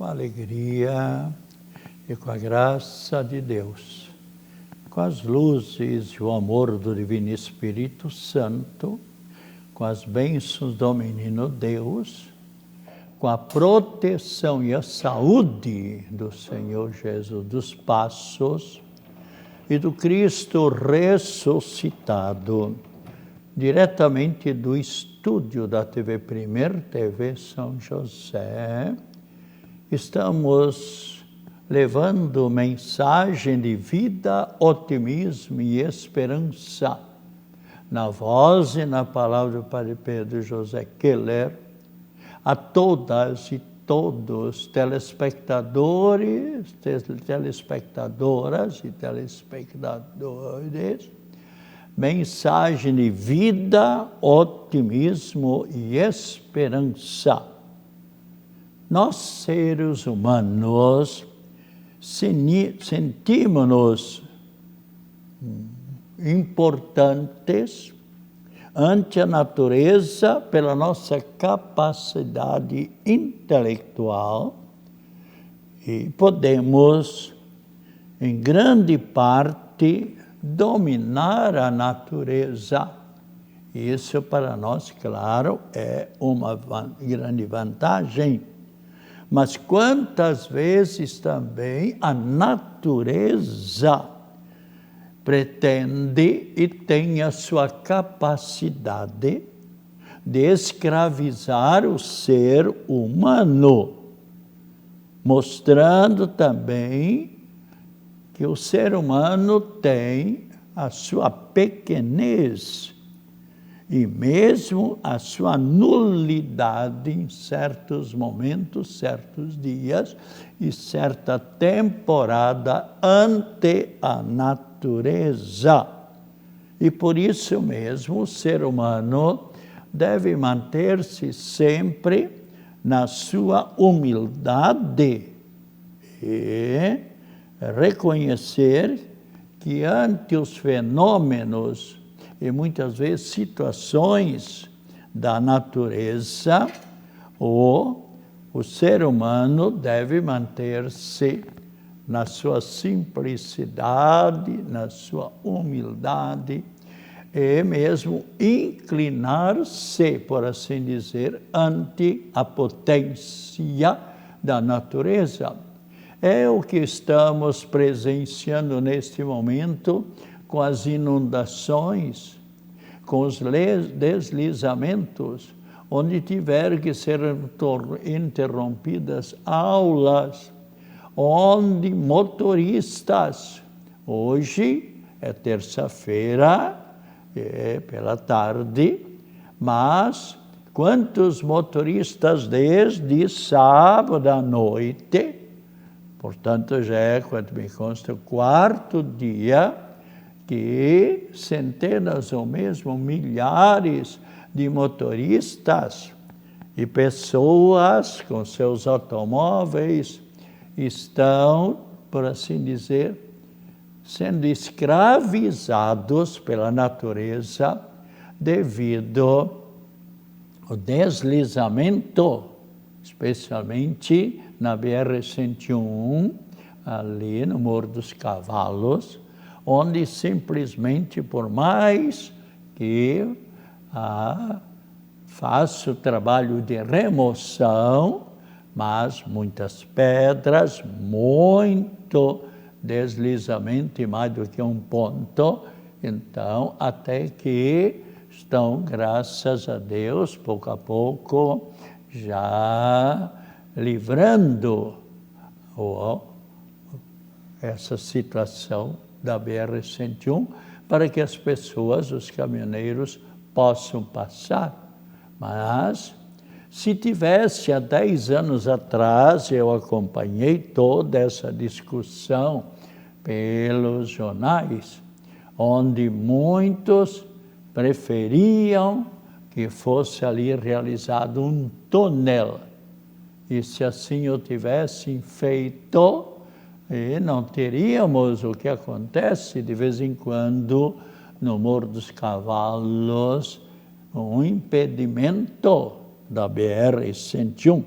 a alegria e com a graça de Deus, com as luzes e o amor do Divino Espírito Santo, com as bênçãos do Menino Deus, com a proteção e a saúde do Senhor Jesus dos Passos e do Cristo ressuscitado, diretamente do estúdio da TV Primeira, TV São José, estamos levando mensagem de vida, otimismo e esperança, na voz e na palavra do Padre Pedro José Keller, a todas e todos, telespectadores, telespectadoras e telespectadores, mensagem de vida, otimismo e esperança. Nós, seres humanos, sentimos-nos importantes ante a natureza pela nossa capacidade intelectual e podemos, em grande parte, dominar a natureza. Isso para nós, claro, é uma grande vantagem. Mas quantas vezes também a natureza pretende e tem a sua capacidade de escravizar o ser humano, mostrando também que o ser humano tem a sua pequenez e mesmo a sua nulidade em certos momentos, certos dias e certa temporada ante a natureza. E por isso mesmo o ser humano deve manter-se sempre na sua humildade e reconhecer que ante os fenômenos e muitas vezes situações da natureza, o ser humano deve manter-se na sua simplicidade, na sua humildade, e mesmo inclinar-se, por assim dizer, ante a potência da natureza. É o que estamos presenciando neste momento com as inundações, com os deslizamentos, onde tiveram que ser interrompidas aulas, onde motoristas, hoje é terça-feira, pela tarde, mas quantos motoristas desde sábado à noite, portanto já é, quanto me consta, o quarto dia, que centenas ou mesmo milhares de motoristas e pessoas com seus automóveis estão, por assim dizer, sendo escravizados pela natureza devido ao deslizamento, especialmente na BR-101, ali no Morro dos Cavalos, onde simplesmente, por mais que faça o trabalho de remoção, mas muitas pedras, muito deslizamento e mais do que um ponto, então até que estão, graças a Deus, pouco a pouco, já livrando essa situação da BR-101 para que as pessoas, os caminhoneiros, possam passar. Mas, se tivesse há 10 anos atrás, eu acompanhei toda essa discussão pelos jornais, onde muitos preferiam que fosse ali realizado um túnel. E se assim o tivessem feito, e não teríamos o que acontece de vez em quando no Morro dos Cavalos, um impedimento da BR-101.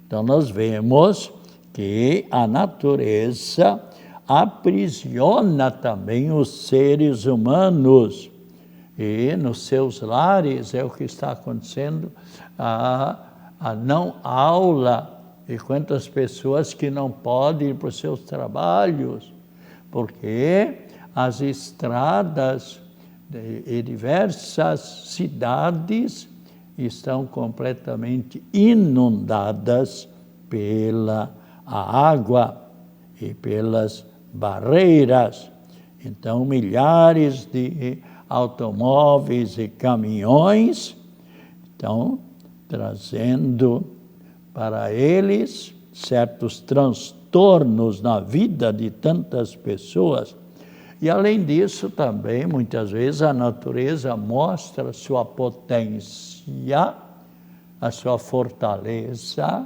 Então nós vemos que a natureza aprisiona também os seres humanos. E nos seus lares é o que está acontecendo, a não aula, e quantas pessoas que não podem ir para os seus trabalhos, porque as estradas e diversas cidades estão completamente inundadas pela água e pelas barreiras. Então, milhares de automóveis e caminhões estão trazendo para eles certos transtornos na vida de tantas pessoas. E além disso também, muitas vezes, a natureza mostra a sua potência, a sua fortaleza,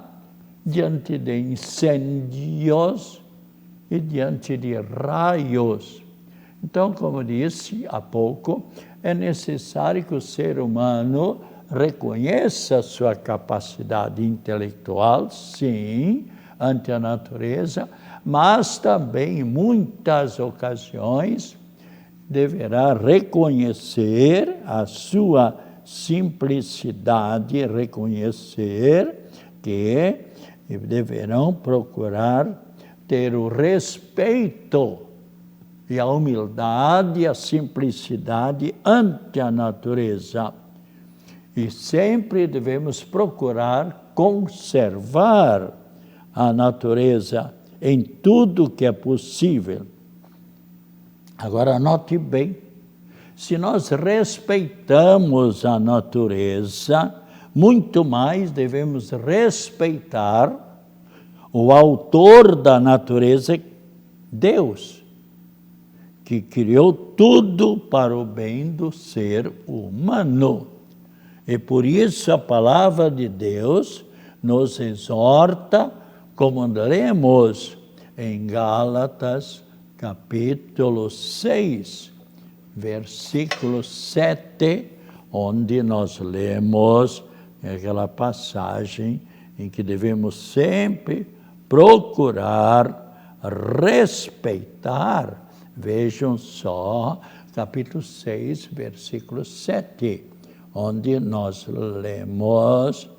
diante de incêndios e diante de raios. Então, como disse há pouco, é necessário que o ser humano reconheça a sua capacidade intelectual, sim, ante a natureza, mas também, em muitas ocasiões, deverá reconhecer a sua simplicidade, reconhecer que deverão procurar ter o respeito e a humildade e a simplicidade ante a natureza. E sempre devemos procurar conservar a natureza em tudo que é possível. Agora, note bem, se nós respeitamos a natureza, muito mais devemos respeitar o autor da natureza, Deus, que criou tudo para o bem do ser humano. E por isso a palavra de Deus nos exorta, como lemos em Gálatas, capítulo 6, versículo 7, onde nós lemos aquela passagem em que devemos sempre procurar respeitar. Vejam só, capítulo 6, versículo 7, onde nós lemos: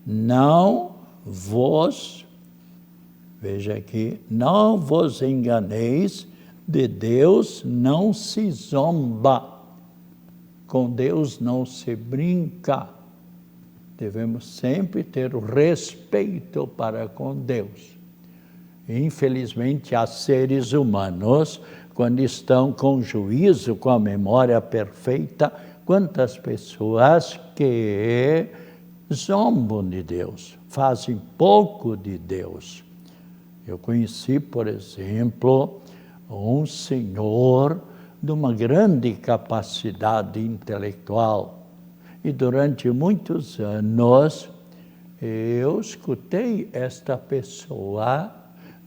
não vos, veja aqui, não vos enganeis, de Deus não se zomba, com Deus não se brinca. Devemos sempre ter o respeito para com Deus. Infelizmente, há seres humanos, quando estão com juízo, com a memória perfeita, quantas pessoas que zombam de Deus, fazem pouco de Deus. Eu conheci, por exemplo, um senhor de uma grande capacidade intelectual. E durante muitos anos, eu escutei esta pessoa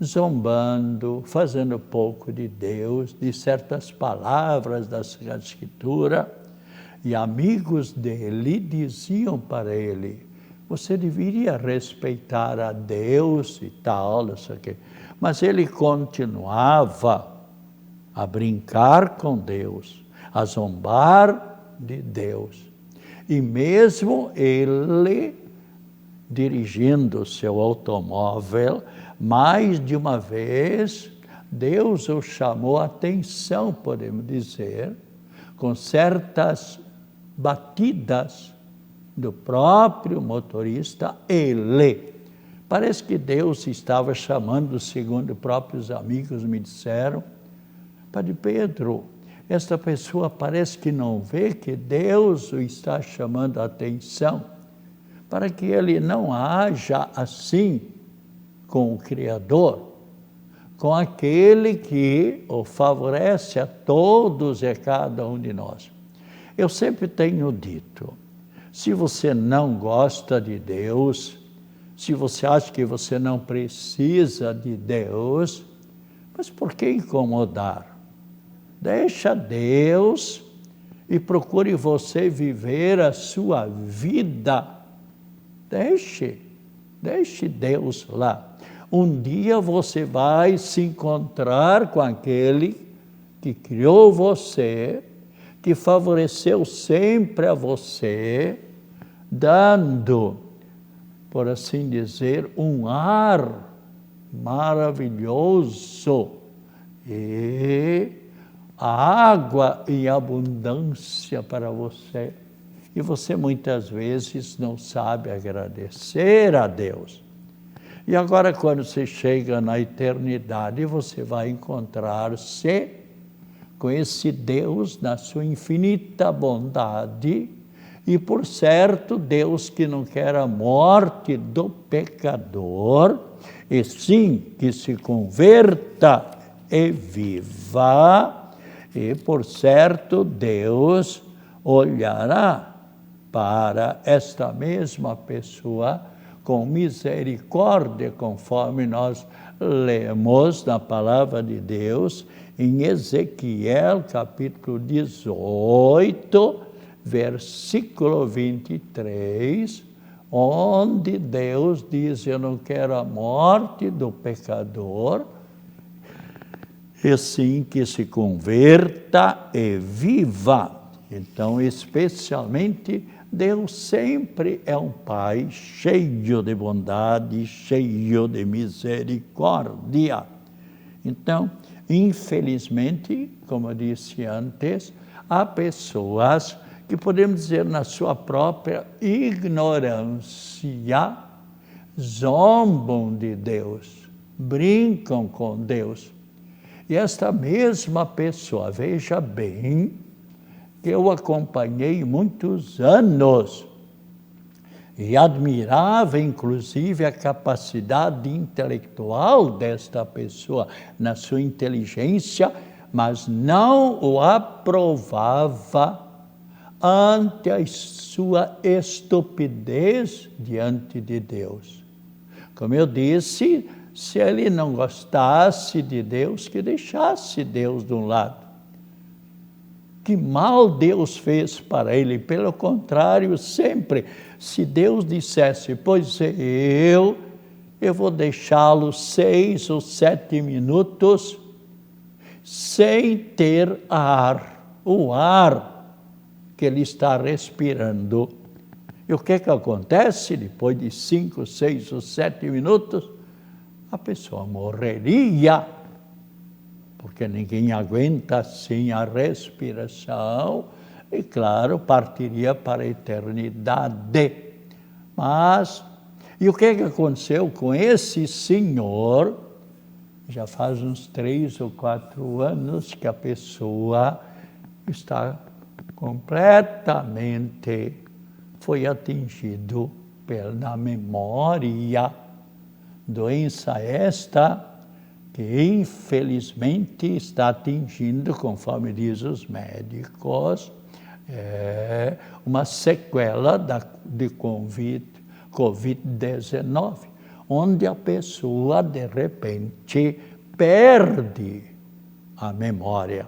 zombando, fazendo pouco de Deus, de certas palavras da Escritura, e amigos dele diziam para ele: você deveria respeitar a Deus e tal, não sei o quê. Mas ele continuava a brincar com Deus, a zombar de Deus. E mesmo ele, dirigindo seu automóvel, mais de uma vez, Deus o chamou a atenção, podemos dizer, com certas batidas do próprio motorista, ele. Parece que Deus estava chamando, segundo próprios amigos me disseram: Padre Pedro, esta pessoa parece que não vê que Deus o está chamando a atenção, para que ele não haja assim com o Criador, com aquele que o favorece a todos e a cada um de nós. Eu sempre tenho dito, se você não gosta de Deus, se você acha que você não precisa de Deus, mas por que incomodar? Deixa Deus e procure você viver a sua vida. Deixe Deus lá. um dia você vai se encontrar com aquele que criou você, que favoreceu sempre a você, dando, por assim dizer, um ar maravilhoso e a água em abundância para você. E você muitas vezes não sabe agradecer a Deus. E agora, quando você chega na eternidade, você vai encontrar-se com esse Deus na sua infinita bondade, e por certo, Deus que não quer a morte do pecador, e sim que se converta e viva, e por certo, Deus olhará para esta mesma pessoa com misericórdia, conforme nós lemos na palavra de Deus, em Ezequiel, capítulo 18, versículo 23, onde Deus diz: eu não quero a morte do pecador, e sim que se converta e viva. Então, especialmente, Deus sempre é um Pai cheio de bondade, cheio de misericórdia. Então, infelizmente, como eu disse antes, há pessoas que, podemos dizer, na sua própria ignorância, zombam de Deus, brincam com Deus. E esta mesma pessoa, veja bem, que eu acompanhei muitos anos e admirava, inclusive, a capacidade intelectual desta pessoa, na sua inteligência, mas não o aprovava ante a sua estupidez diante de Deus. Como eu disse, se ele não gostasse de Deus, que deixasse Deus de um lado. Que mal Deus fez para ele? Pelo contrário, sempre, se Deus dissesse: pois eu vou deixá-lo 6 ou 7 minutos sem ter ar, o ar que ele está respirando. E o que acontece? Depois de 5, 6 ou 7 minutos, a pessoa morreria, porque ninguém aguenta assim a respiração, e claro, partiria para a eternidade. Mas, e o que aconteceu com esse senhor? Já faz uns 3 ou 4 anos que a pessoa está completamente, foi atingido pela memória. Doença esta que infelizmente está atingindo, conforme diz os médicos, uma sequela de Covid-19, onde a pessoa de repente perde a memória.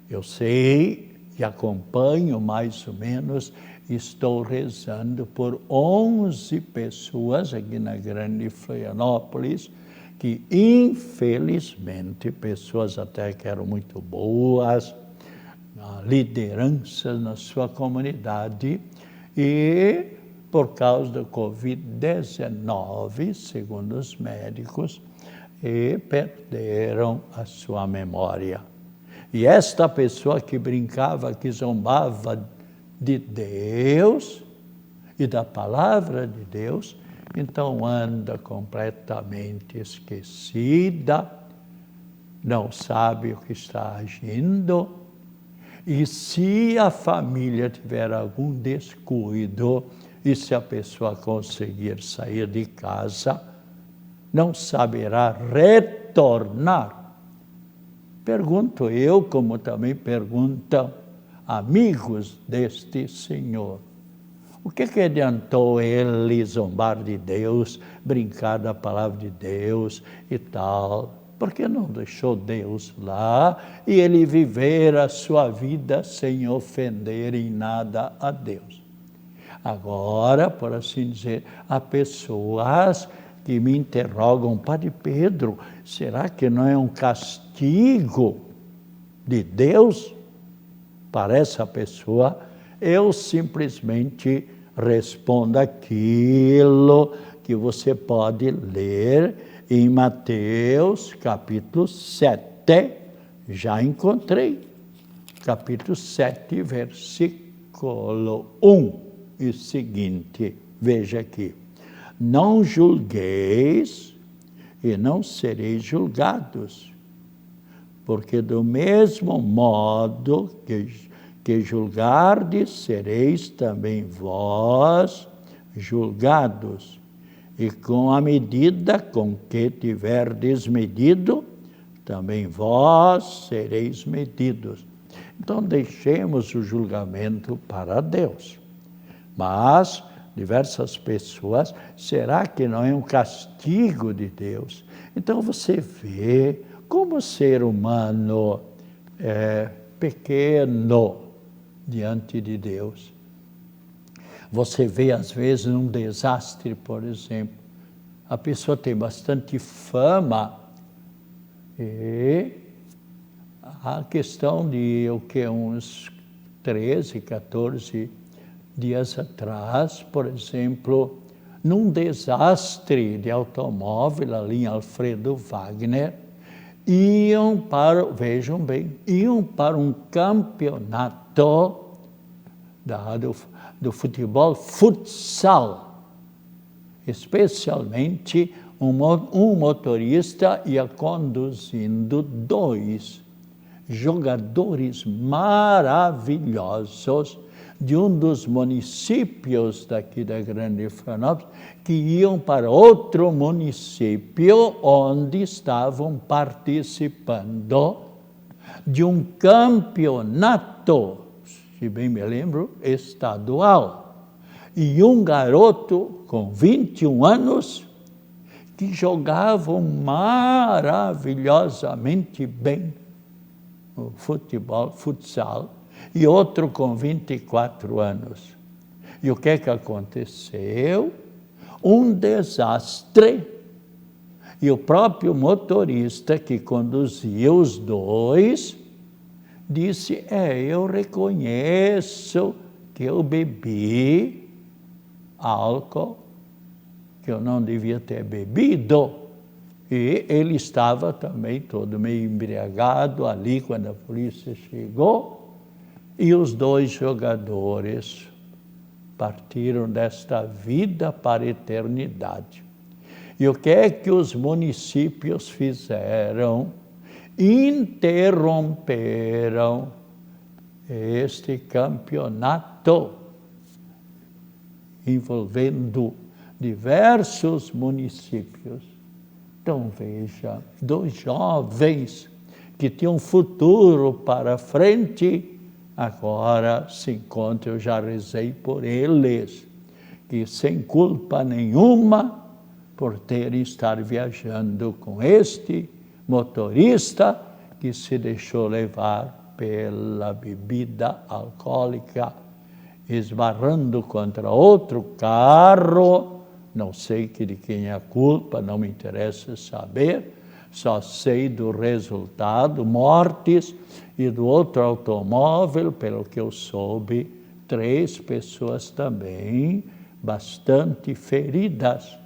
Eu sei e acompanho mais ou menos, estou rezando por 11 pessoas aqui na Grande Florianópolis, que infelizmente, pessoas até que eram muito boas, lideranças na sua comunidade, e por causa do Covid-19, segundo os médicos, perderam a sua memória. E esta pessoa que brincava, que zombava de Deus e da palavra de Deus, então anda completamente esquecida, não sabe o que está agindo, e se a família tiver algum descuido, e se a pessoa conseguir sair de casa, não saberá retornar. Pergunto eu, como também perguntam amigos deste senhor: o que adiantou ele zombar de Deus, brincar da palavra de Deus e tal? Por que não deixou Deus lá e ele viver a sua vida sem ofender em nada a Deus? Agora, por assim dizer, há pessoas que me interrogam, Padre Pedro, será que não é um castigo de Deus para essa pessoa? Eu simplesmente respondo aquilo que você pode ler em Mateus capítulo 7. Já encontrei. Capítulo 7, versículo 1 e seguinte. Veja aqui. Não julgueis e não sereis julgados, porque do mesmo modo que julgardes, sereis também vós julgados. E com a medida com que tiverdes medido, também vós sereis medidos. Então, deixemos o julgamento para Deus. Mas diversas pessoas, será que não é um castigo de Deus? Então, você vê como o ser humano é pequeno diante de Deus. Você vê, às vezes, um desastre, por exemplo. A pessoa tem bastante fama e a questão de uns 13, 14 dias atrás, por exemplo, num desastre de automóvel ali em Alfredo Wagner, iam para um campeonato do futebol futsal, especialmente um motorista ia conduzindo 2 jogadores maravilhosos de um dos municípios daqui da Grande Florianópolis, que iam para outro município onde estavam participando de um campeonato, se bem me lembro, estadual. E um garoto com 21 anos que jogava maravilhosamente bem o futsal, e outro com 24 anos. E o que aconteceu? Um desastre. E o próprio motorista que conduzia os 2 disse, eu reconheço que eu bebi álcool, que eu não devia ter bebido. E ele estava também todo meio embriagado ali quando a polícia chegou. E os 2 jogadores partiram desta vida para a eternidade. E o que é que os municípios fizeram? Interromperam este campeonato, envolvendo diversos municípios. Então veja, 2 jovens que tinham um futuro para frente, agora se encontram, eu já rezei por eles, que sem culpa nenhuma, por terem estado viajando com este motorista que se deixou levar pela bebida alcoólica, esbarrando contra outro carro, não sei de quem é a culpa, não me interessa saber, só sei do resultado, mortes, e do outro automóvel, pelo que eu soube, 3 pessoas também bastante feridas.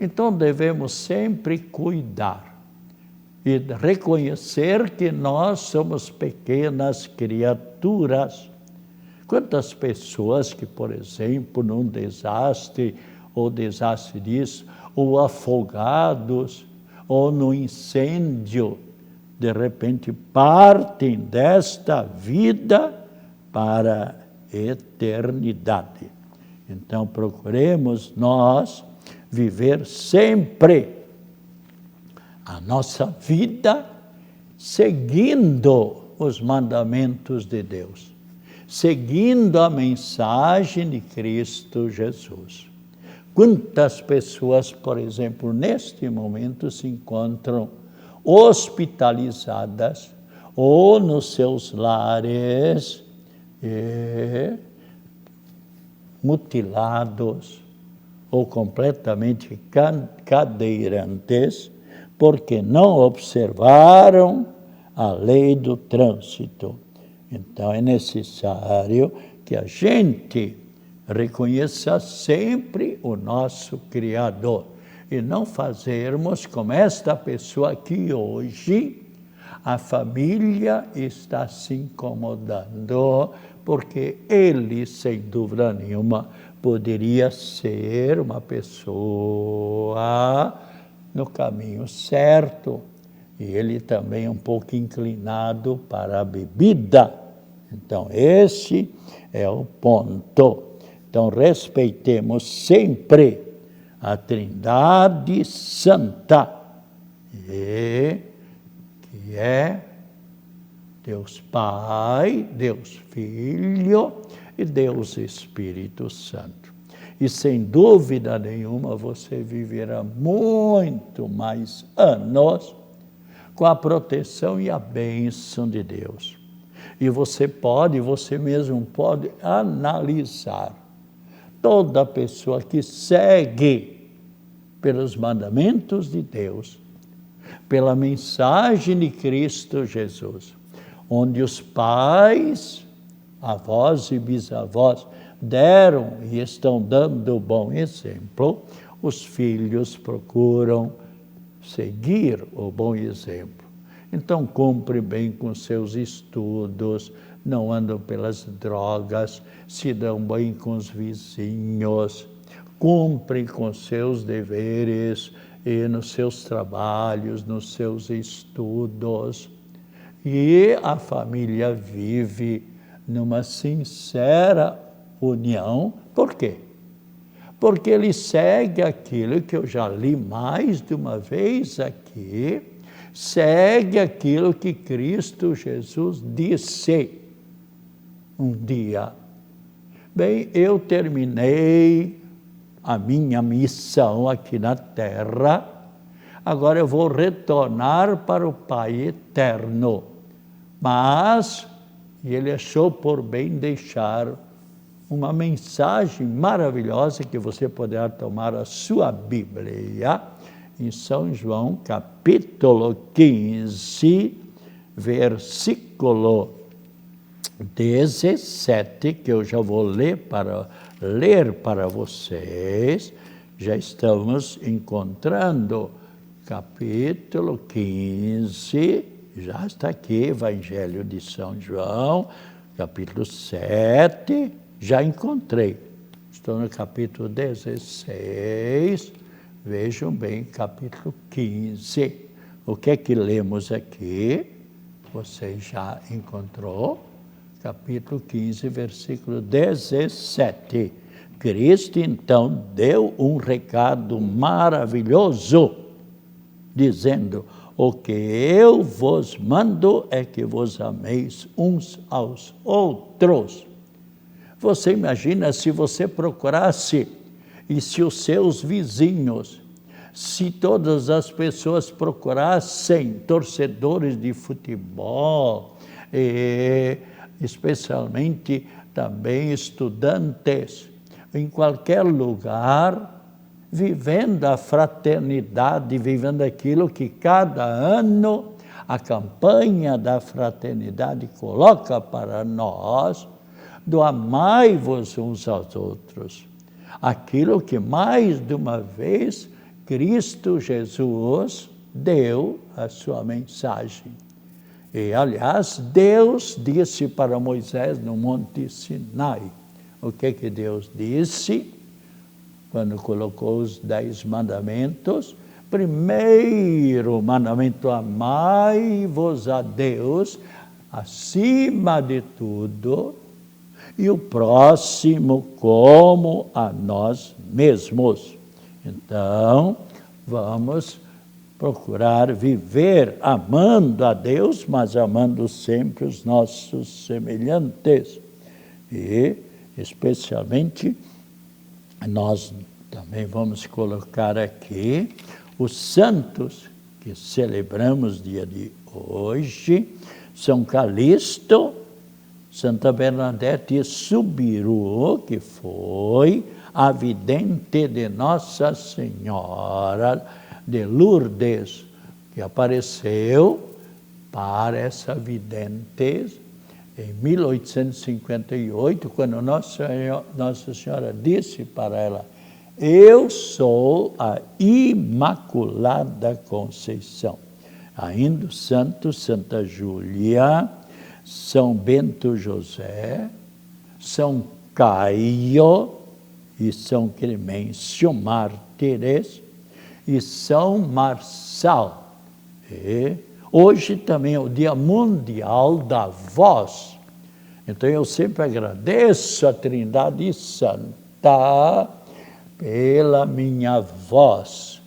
Então devemos sempre cuidar e reconhecer que nós somos pequenas criaturas. Quantas pessoas que, por exemplo, num desastre, ou desastre disso, ou afogados, ou no incêndio, de repente partem desta vida para a eternidade. Então procuremos nós viver sempre a nossa vida seguindo os mandamentos de Deus, seguindo a mensagem de Cristo Jesus. Quantas pessoas, por exemplo, neste momento se encontram hospitalizadas ou nos seus lares, mutilados, ou completamente cadeirantes, porque não observaram a lei do trânsito. Então é necessário que a gente reconheça sempre o nosso Criador e não fazermos como esta pessoa aqui hoje. A família está se incomodando porque ele, sem dúvida nenhuma, poderia ser uma pessoa no caminho certo. E ele também um pouco inclinado para a bebida. Então, esse é o ponto. Então, respeitemos sempre a Trindade Santa, que é Deus Pai, Deus Filho e Deus Espírito Santo. E sem dúvida nenhuma você viverá muito mais anos com a proteção e a bênção de Deus. E você mesmo pode analisar toda pessoa que segue pelos mandamentos de Deus, pela mensagem de Cristo Jesus, onde os pais, avós e bisavós deram e estão dando bom exemplo, os filhos procuram seguir o bom exemplo. Então, cumpre bem com seus estudos, não andam pelas drogas, se dão bem com os vizinhos, cumprem com seus deveres e nos seus trabalhos, nos seus estudos. E a família vive numa sincera união. Por quê? Porque ele segue aquilo que eu já li mais de uma vez aqui, segue aquilo que Cristo Jesus disse um dia. Bem, eu terminei a minha missão aqui na terra, agora eu vou retornar para o Pai eterno. Mas ele achou por bem deixar uma mensagem maravilhosa que você poderá tomar a sua Bíblia, em São João, capítulo 15, versículo 17, que eu já vou ler para vocês. Já estamos encontrando capítulo 15, já está aqui, Evangelho de São João, capítulo 7, já encontrei. Estou no capítulo 16, vejam bem, capítulo 15. O que é que lemos aqui? Você já encontrou? Capítulo 15, versículo 17. Cristo, então, deu um recado maravilhoso, dizendo: o que eu vos mando é que vos ameis uns aos outros. Você imagina se você procurasse, e se os seus vizinhos, se todas as pessoas procurassem torcedores de futebol, especialmente também estudantes, em qualquer lugar, vivendo a fraternidade, vivendo aquilo que cada ano a campanha da fraternidade coloca para nós, do amai-vos uns aos outros. Aquilo que mais de uma vez Cristo Jesus deu a sua mensagem. E, aliás, Deus disse para Moisés no Monte Sinai. O que Deus disse? Quando colocou os 10 mandamentos, primeiro mandamento: amai-vos a Deus acima de tudo, e o próximo como a nós mesmos. Então, vamos procurar viver amando a Deus, mas amando sempre os nossos semelhantes. E, especialmente, nós também vamos colocar aqui os santos que celebramos dia de hoje: São Calixto, Santa Bernadette e Subiru, que foi a vidente de Nossa Senhora de Lourdes, que apareceu para essa vidente em 1858, quando Nossa Senhora disse para ela: eu sou a Imaculada Conceição. Ainda os santos, Santa Júlia, São Bento José, São Caio e São Clemêncio Mártires e São Marçal. E hoje também é o Dia Mundial da Voz. Então eu sempre agradeço a Trindade Santa pela minha voz.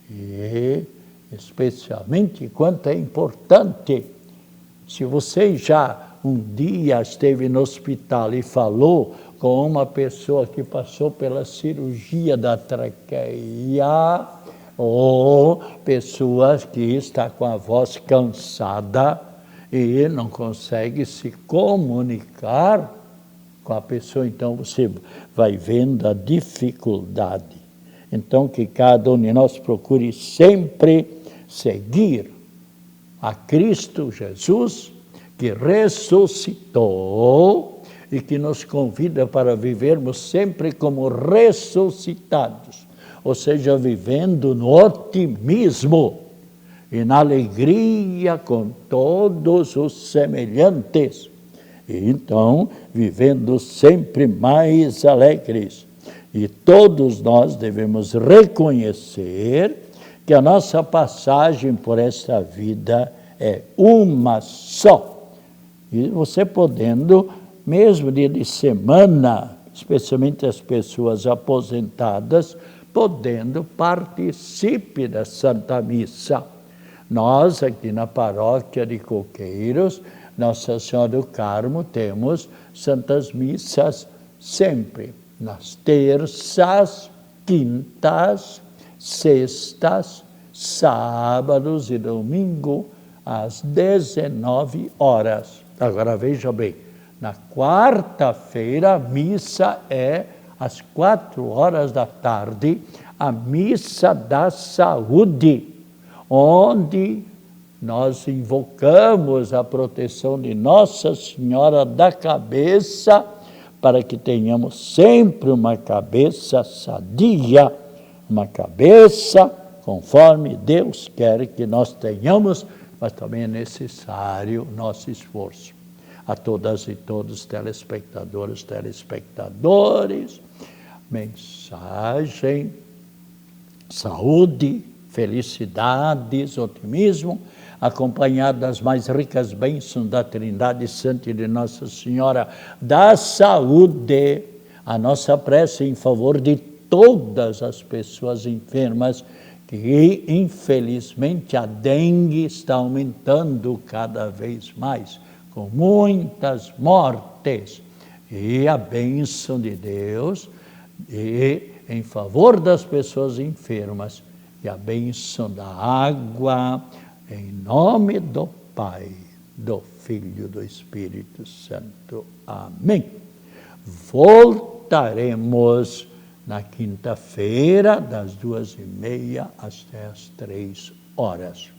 E especialmente quanto é importante, se você já um dia esteve no hospital e falou com uma pessoa que passou pela cirurgia da traqueia, ou pessoas que está com a voz cansada e não consegue se comunicar com a pessoa, então você vai vendo a dificuldade. Então que cada um de nós procure sempre seguir a Cristo Jesus, que ressuscitou e que nos convida para vivermos sempre como ressuscitados, ou seja, vivendo no otimismo e na alegria com todos os semelhantes. E então, vivendo sempre mais alegres. E todos nós devemos reconhecer que a nossa passagem por esta vida é uma só. E você podendo, mesmo dia de semana, especialmente as pessoas aposentadas, podendo participe da Santa Missa. Nós, aqui na paróquia de Coqueiros, Nossa Senhora do Carmo, temos Santas Missas sempre, nas terças, quintas, sextas, sábados e domingo, às 19 horas. Agora veja bem, na quarta-feira a missa é às 4 horas da tarde, a missa da saúde, onde nós invocamos a proteção de Nossa Senhora da Cabeça, para que tenhamos sempre uma cabeça sadia, uma cabeça conforme Deus quer que nós tenhamos, mas também é necessário nosso esforço. A todas e todos, telespectadores, mensagem, saúde, felicidades, otimismo, acompanhado das mais ricas bênçãos da Trindade Santa e de Nossa Senhora da Saúde, a nossa prece em favor de todas as pessoas enfermas, que infelizmente a dengue está aumentando cada vez mais, com muitas mortes, e a bênção de Deus e em favor das pessoas enfermas, e a bênção da água, em nome do Pai, do Filho e do Espírito Santo. Amém. Voltaremos na quinta-feira, das 2h30 até as 3 horas.